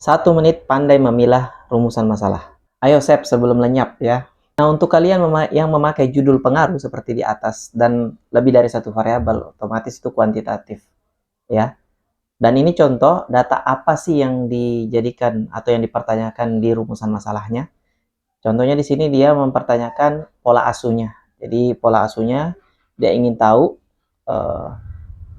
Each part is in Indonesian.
1 menit pandai memilah rumusan masalah. Ayo Sep, sebelum lenyap ya. Nah, untuk kalian yang memakai judul pengaruh seperti di atas dan lebih dari satu variabel, otomatis itu kuantitatif ya. Dan ini contoh data apa sih yang dijadikan atau yang dipertanyakan di rumusan masalahnya. Contohnya di sini dia mempertanyakan pola asuhnya. Jadi pola asuhnya dia ingin tahu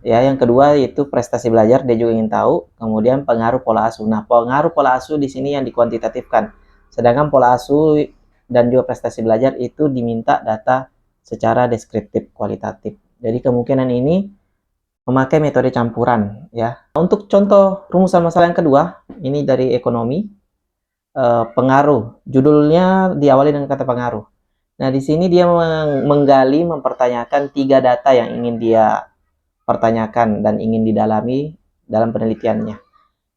ya, yang kedua yaitu prestasi belajar, dia juga ingin tahu. Kemudian pengaruh pola asuh. Nah, pengaruh pola asuh di sini yang dikuantitatifkan. Sedangkan pola asuh dan juga prestasi belajar itu diminta data secara deskriptif, kualitatif. Jadi kemungkinan ini memakai metode campuran ya. Untuk contoh rumusan masalah yang kedua, ini dari ekonomi, pengaruh. Judulnya diawali dengan kata pengaruh. Nah, di sini dia menggali, mempertanyakan 3 data yang ingin dia pertanyakan dan ingin didalami dalam penelitiannya,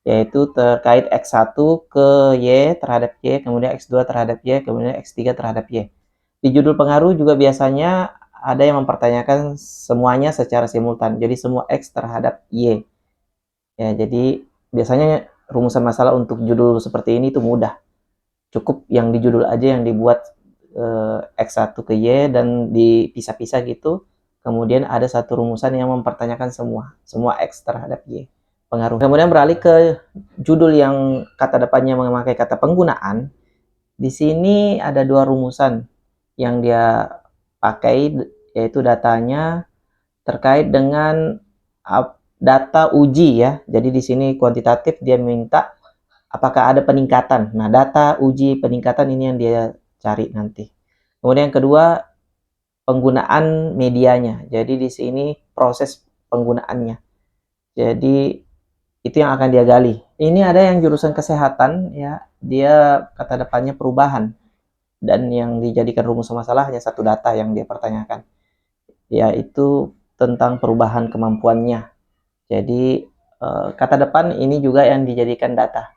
yaitu terkait X1 ke Y terhadap Y, kemudian X2 terhadap Y, kemudian X3 terhadap Y. Di judul pengaruh juga biasanya ada yang mempertanyakan semuanya secara simultan, jadi semua X terhadap Y. Ya, jadi biasanya rumusan masalah untuk judul seperti ini itu mudah. Cukup yang di judul aja yang dibuat X1 ke Y dan dipisah-pisah gitu. Kemudian ada satu rumusan yang mempertanyakan semua X terhadap Y pengaruh. Kemudian beralih ke judul yang kata depannya memakai kata penggunaan. Di sini ada 2 rumusan yang dia pakai, yaitu datanya terkait dengan data uji ya. Jadi di sini kuantitatif, dia minta apakah ada peningkatan. Nah, data uji peningkatan ini yang dia cari nanti. Kemudian yang kedua, penggunaan medianya. Jadi di sini proses penggunaannya. Jadi itu yang akan dia gali. Ini ada yang jurusan kesehatan ya, dia kata depannya perubahan, dan yang dijadikan rumus masalah hanya satu data yang dia pertanyakan, yaitu tentang perubahan kemampuannya. Jadi kata depan ini juga yang dijadikan data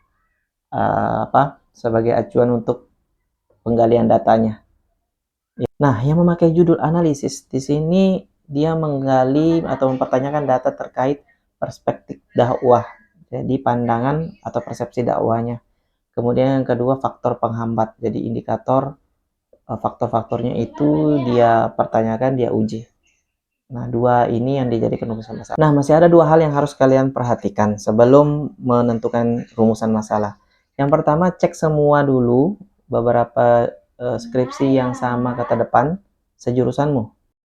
sebagai acuan untuk penggalian datanya. Nah, yang memakai judul analisis di sini dia menggali atau mempertanyakan data terkait perspektif dakwah. Jadi pandangan atau persepsi dakwahnya. Kemudian yang kedua, faktor penghambat. Jadi indikator faktor-faktornya itu dia pertanyakan, dia uji. Nah, 2 ini yang dijadikan rumusan masalah. Nah, masih ada 2 hal yang harus kalian perhatikan sebelum menentukan rumusan masalah. Yang pertama, cek semua dulu beberapa skripsi yang sama kata depan sejurusanmu.